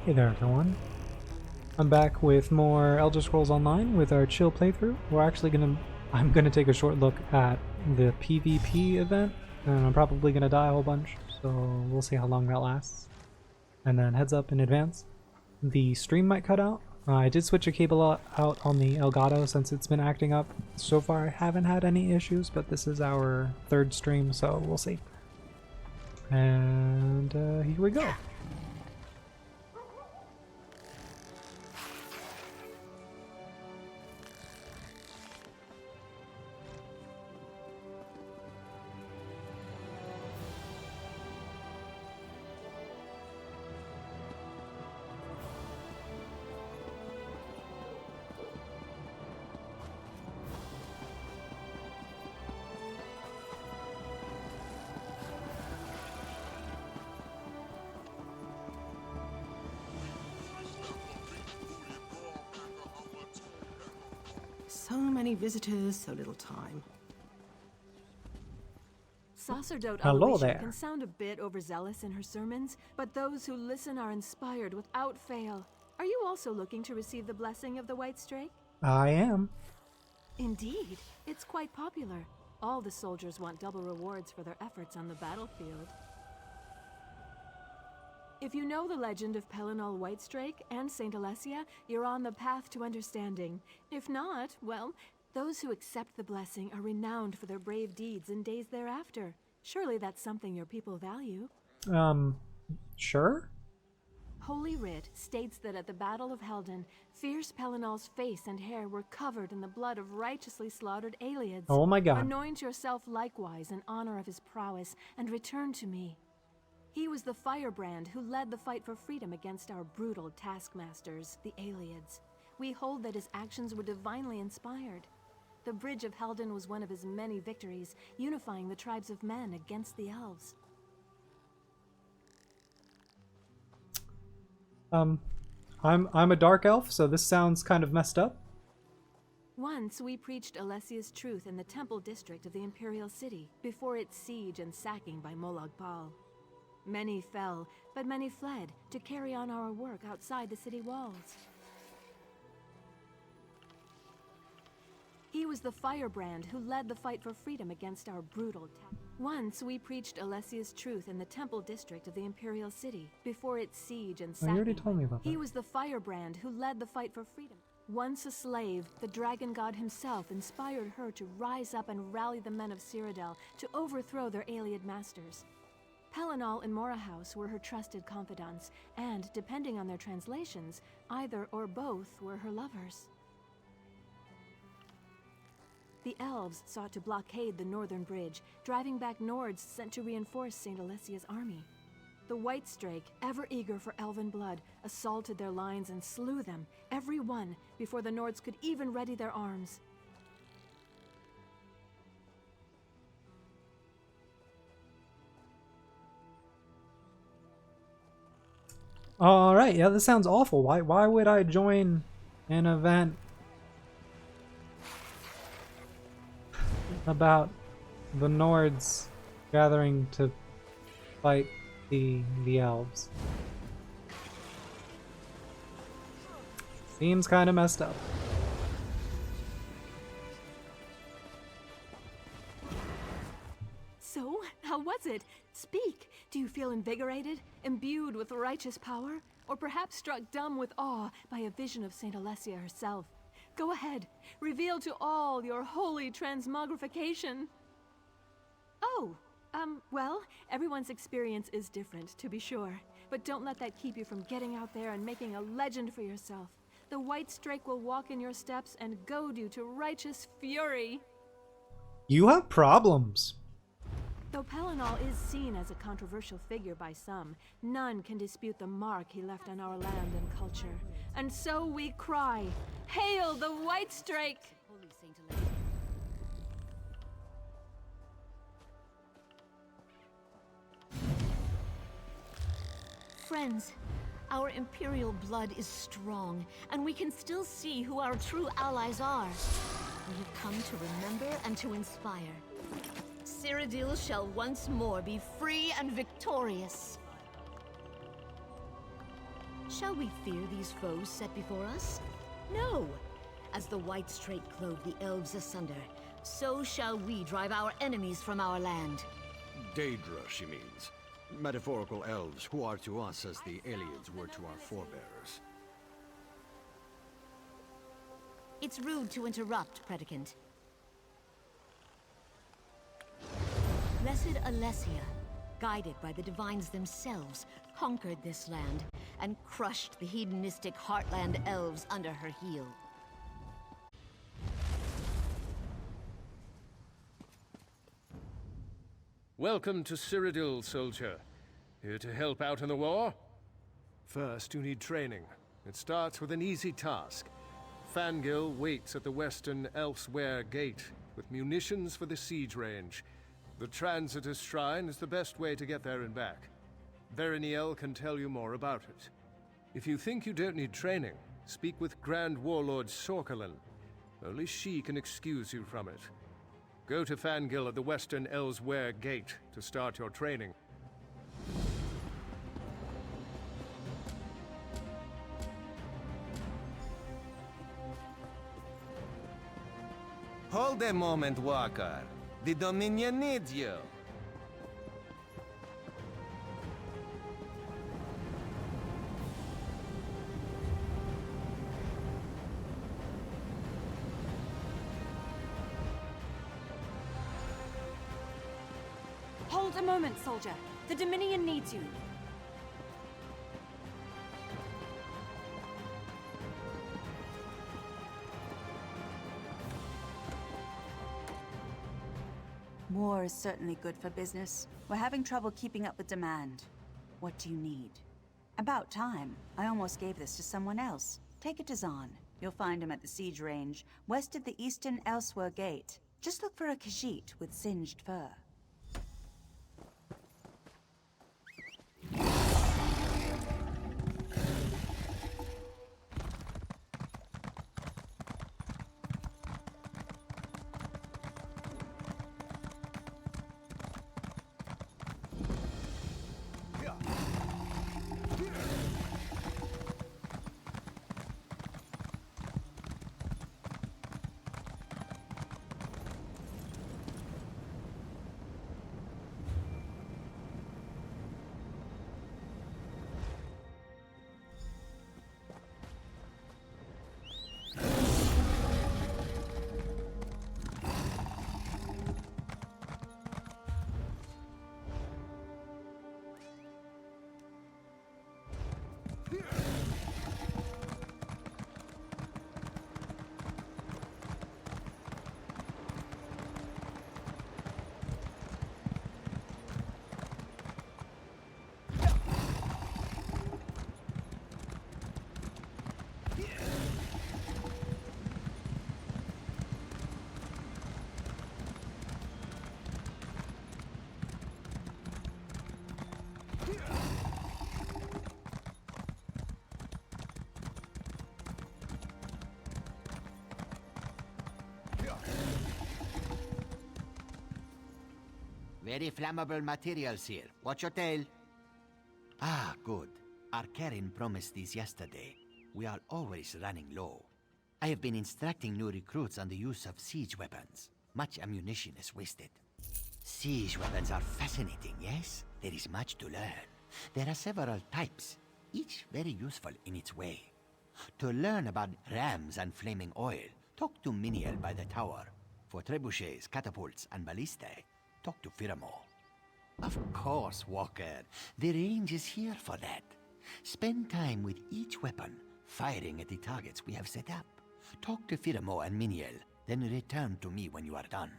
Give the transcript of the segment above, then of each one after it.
Hey there everyone, I'm back with more Elder Scrolls Online with our chill playthrough. I'm gonna take a short look at the PvP event, and I'm probably gonna die a whole bunch, so we'll see how long that lasts. And then heads up in advance, the stream might cut out. I did switch a cable out on the Elgato since it's been acting up. So far I haven't had any issues, but this is our third stream, so we'll see. And here we go. So many visitors, so little time. Sacerdote Hello Aloysia there. can sound a bit overzealous in her sermons, but those who listen are inspired without fail. Are you also looking to receive the blessing of the White Strake? I am. Indeed, it's quite popular. All the soldiers want double rewards for their efforts on the battlefield. If you know the legend of Pelinal Whitestrake and Saint Alessia, you're on the path to understanding. If not, well, those who accept the blessing are renowned for their brave deeds in days thereafter. Surely that's something your people value. Sure? Holy Writ states that at the Battle of Helden, fierce Pelinal's face and hair were covered in the blood of righteously slaughtered Aelids. Oh my god. Anoint yourself likewise in honor of his prowess, and return to me. He was the firebrand who led the fight for freedom against our brutal taskmasters, the Aelids. We hold that his actions were divinely inspired. The Bridge of Helden was one of his many victories, unifying the tribes of men against the elves. I'm a dark elf, so this sounds kind of messed up. Once we preached Alessia's truth in the temple district of the Imperial City, before its siege and sacking by Molag Bal. Many fell, but many fled to carry on our work outside the city walls. He was the firebrand who led the fight for freedom against our brutal Once we preached Alessia's truth in the temple district of the Imperial City, before its siege and Oh, sacking. you already told me about that. He was the firebrand who led the fight for freedom. Once a slave, the dragon god himself inspired her to rise up and rally the men of Cyrodiil to overthrow their Aeliad masters. Pelinal and Morahouse were her trusted confidants, and, depending on their translations, either or both were her lovers. The elves sought to blockade the northern bridge, driving back Nords sent to reinforce Saint Alessia's army. The White Strake, ever eager for elven blood, assaulted their lines and slew them, every one, before the Nords could even ready their arms. Alright, yeah, this sounds awful. Why would I join an event about the Nords gathering to fight the elves? Seems kind of messed up. So, how was it? Speak! Do you feel invigorated, imbued with righteous power, or perhaps struck dumb with awe by a vision of Saint Alessia herself? Go ahead, reveal to all your holy transmogrification. Oh, well, everyone's experience is different, to be sure, but don't let that keep you from getting out there and making a legend for yourself. The White Strake will walk in your steps and goad you to righteous fury. You have problems. Though Pelinal is seen as a controversial figure by some, none can dispute the mark he left on our land and culture. And so we cry, Hail the White Strake! Holy Saint Alessia. Friends, our Imperial blood is strong, and we can still see who our true allies are. We have come to remember and to inspire. Cyrodiil shall once more be free and victorious. Shall we fear these foes set before us? No! As the White Strait clove the elves asunder, so shall we drive our enemies from our land. Daedra, she means. Metaphorical elves who are to us as the aliens were to our forebears. It's rude to interrupt, Predicant. Blessed Alessia, guided by the divines themselves, conquered this land and crushed the hedonistic Heartland elves under her heel. Welcome to Cyrodiil, soldier. Here to help out in the war? First, you need training. It starts with an easy task. Fangil waits at the western Elsewhere Gate, with munitions for the siege range. The Transitus Shrine is the best way to get there and back. Veriniel can tell you more about it. If you think you don't need training, speak with Grand Warlord Sorkalin. Only she can excuse you from it. Go to Fangil at the western Elsewhere Gate to start your training. Hold a moment, Walker. The Dominion needs you. Hold a moment, soldier. The Dominion needs you. War is certainly good for business. We're having trouble keeping up with demand. What do you need? About time. I almost gave this to someone else. Take it to Zahn. You'll find him at the siege range, west of the eastern Elsewhere Gate. Just look for a Khajiit with singed fur. Very flammable materials here. Watch your tail. Ah, good. Our Karen promised these yesterday. We are always running low. I have been instructing new recruits on the use of siege weapons. Much ammunition is wasted. Siege weapons are fascinating, yes? There is much to learn. There are several types, each very useful in its way. To learn about rams and flaming oil, talk to Miniel by the tower. For trebuchets, catapults, and ballistae, talk to Firamo. Of course, Walker. The range is here for that. Spend time with each weapon, firing at the targets we have set up. Talk to Firamo and Miniel, then return to me when you are done.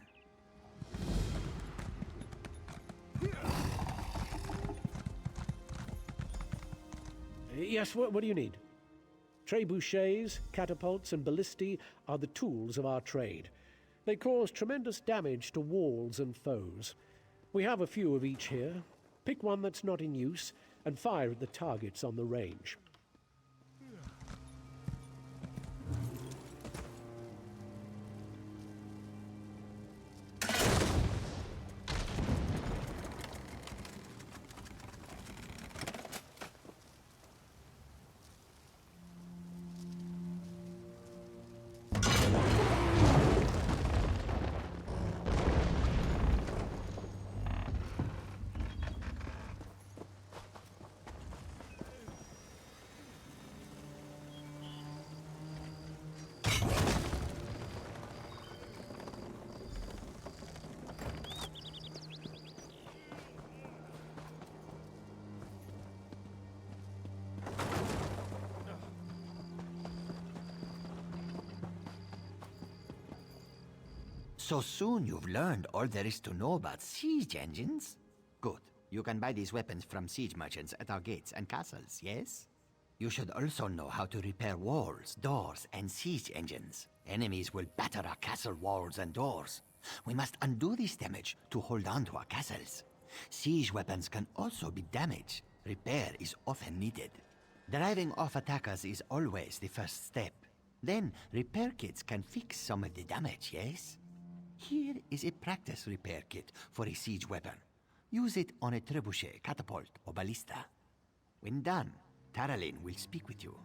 Yes, what do you need? Trebuchets, catapults, and ballistae are the tools of our trade. They cause tremendous damage to walls and foes. We have a few of each here. Pick one that's not in use, and fire at the targets on the range. So soon you've learned all there is to know about siege engines? Good. You can buy these weapons from siege merchants at our gates and castles, yes? You should also know how to repair walls, doors, and siege engines. Enemies will batter our castle walls and doors. We must undo this damage to hold on to our castles. Siege weapons can also be damaged. Repair is often needed. Driving off attackers is always the first step. Then, repair kits can fix some of the damage, yes? Here is a practice repair kit for a siege weapon. Use it on a trebuchet, catapult, or ballista. When done, Taralyn will speak with you.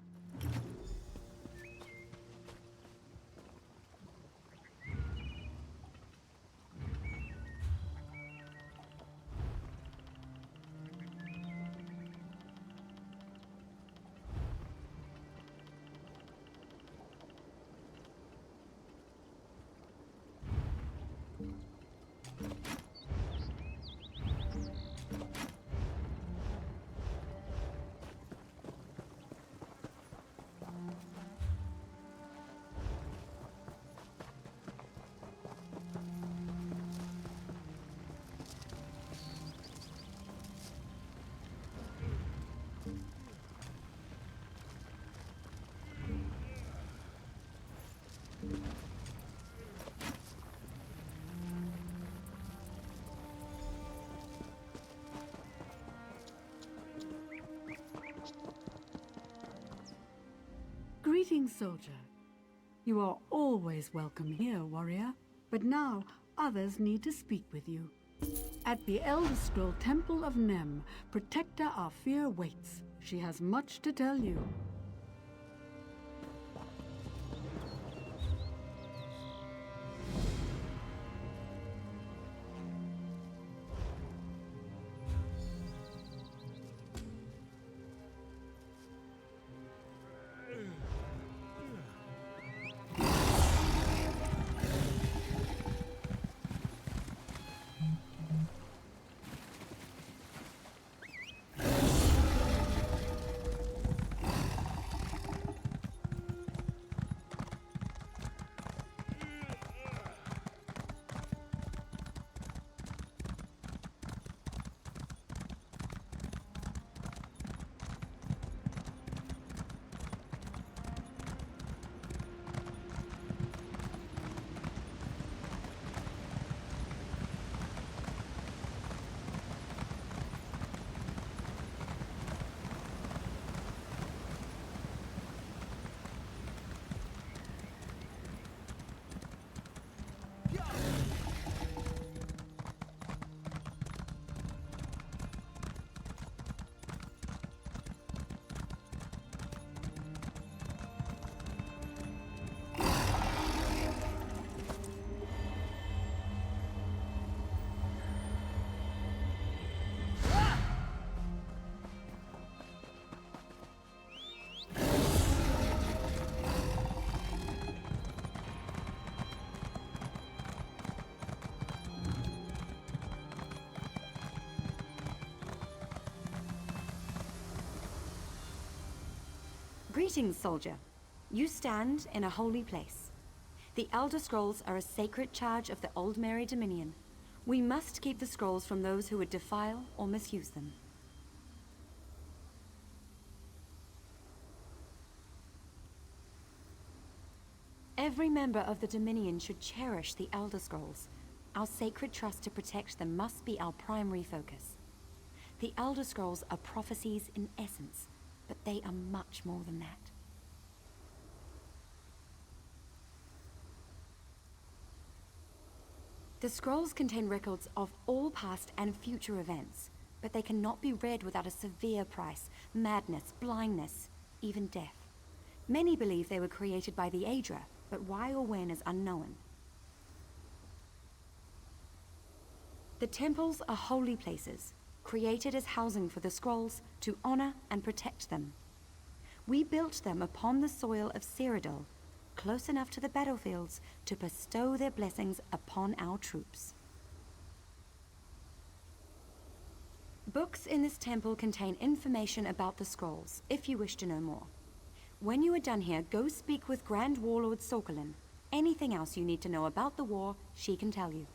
Greetings, soldier. You are always welcome here, warrior. But now, others need to speak with you. At the Elder Scroll Temple of Nem, Protector Arfir waits. She has much to tell you. Greetings, soldier. You stand in a holy place. The Elder Scrolls are a sacred charge of the Old Mary Dominion. We must keep the scrolls from those who would defile or misuse them. Every member of the Dominion should cherish the Elder Scrolls. Our sacred trust to protect them must be our primary focus. The Elder Scrolls are prophecies in essence, but they are much more than that. The scrolls contain records of all past and future events, but they cannot be read without a severe price, madness, blindness, even death. Many believe they were created by the Aedra, but why or when is unknown. The temples are holy places, created as housing for the scrolls to honor and protect them. We built them upon the soil of Cyrodiil, close enough to the battlefields to bestow their blessings upon our troops. Books in this temple contain information about the scrolls, if you wish to know more. When you are done here, go speak with Grand Warlord Sorkelin. anything else you need to know about the war, she can tell you.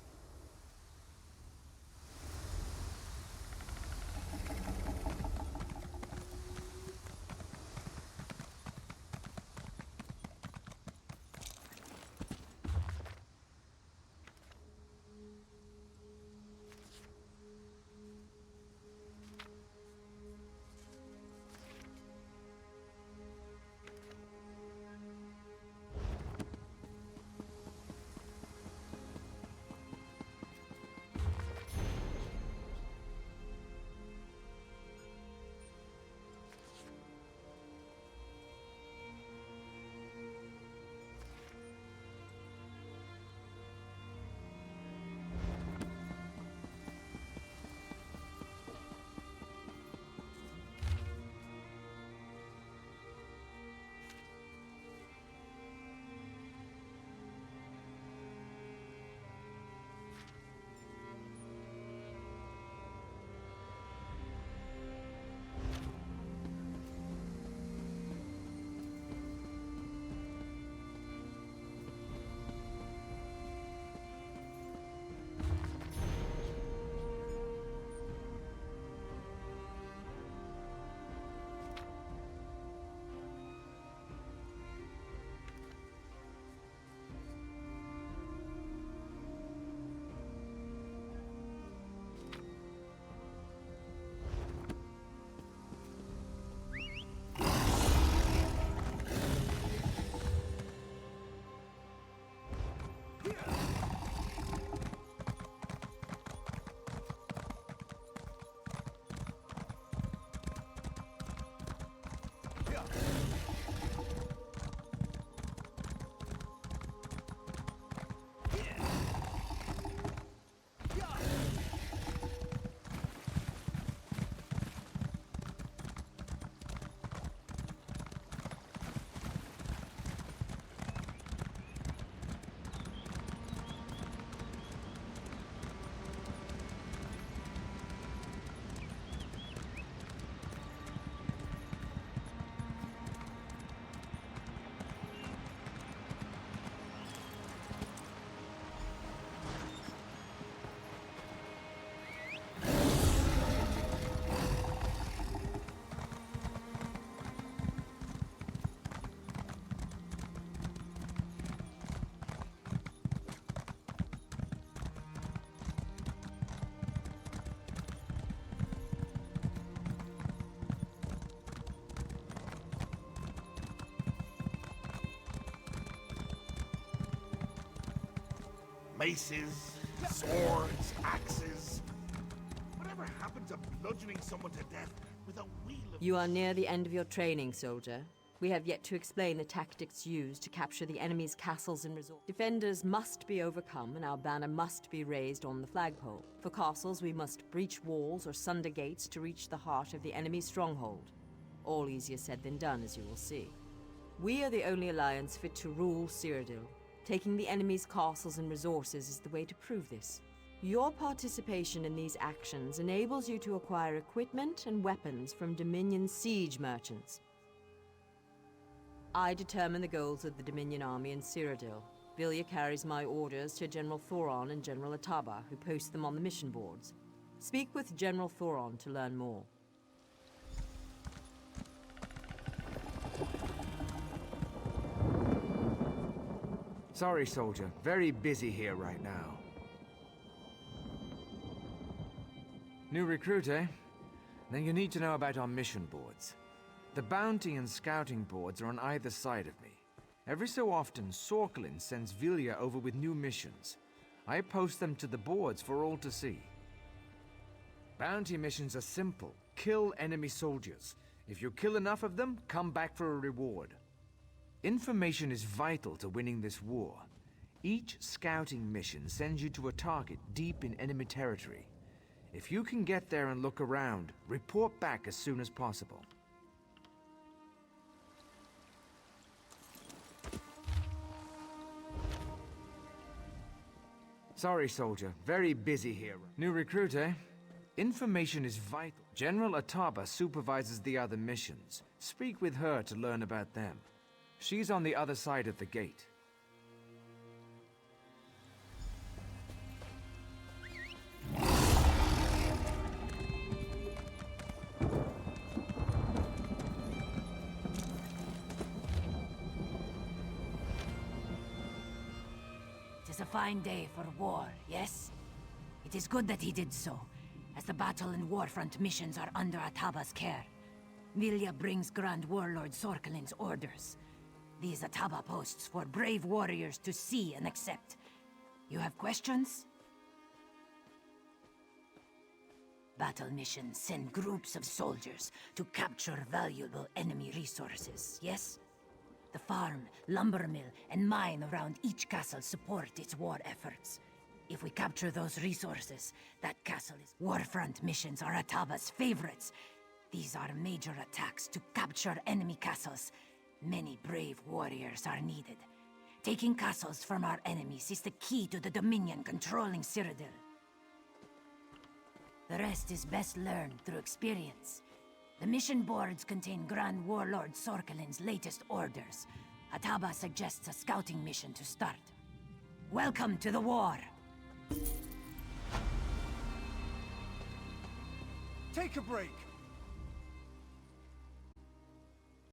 Maces, swords, axes. Whatever happened to bludgeoning someone to death with a wheel of... You are near the end of your training, soldier. We have yet to explain the tactics used to capture the enemy's castles and resorts. Defenders must be overcome, and our banner must be raised on the flagpole. For castles, we must breach walls or sunder gates to reach the heart of the enemy's stronghold. All easier said than done, as you will see. We are the only alliance fit to rule Cyrodiil. Taking the enemy's castles and resources is the way to prove this. Your participation in these actions enables you to acquire equipment and weapons from Dominion's siege merchants. I determine the goals of the Dominion army in Cyrodiil. Vilya carries my orders to General Thoron and General Ataba, who post them on the mission boards. Speak with General Thoron to learn more. Sorry, soldier. Very busy here right now. New recruit, eh? Then you need to know about our mission boards. The bounty and scouting boards are on either side of me. Every so often, Sorklin sends Vilya over with new missions. I post them to the boards for all to see. Bounty missions are simple. Kill enemy soldiers. If you kill enough of them, come back for a reward. Information is vital to winning this war. Each scouting mission sends you to a target deep in enemy territory. If you can get there and look around, report back as soon as possible. Sorry, soldier. Very busy here. New recruit, eh? Information is vital. General Ataba supervises the other missions. Speak with her to learn about them. She's on the other side of the gate. a fine day for war, yes? It is good that he did so, as the battle and warfront missions are under Ataba's care. Vilya brings Grand Warlord Sorkelin's orders. These Ataba posts for brave warriors to see and accept. You have questions? Battle missions send groups of soldiers to capture valuable enemy resources, yes? The farm, lumber mill, and mine around each castle support its war efforts. If we capture those resources, that castle is... Warfront missions are Ataba's favorites. These are major attacks to capture enemy castles. Many brave warriors are needed. Taking castles from our enemies is the key to the Dominion controlling Cyrodiil. The rest is best learned through experience. The mission boards contain Grand Warlord Sorkelin's latest orders. Ataba suggests a scouting mission to start. Welcome to the war! Take a break!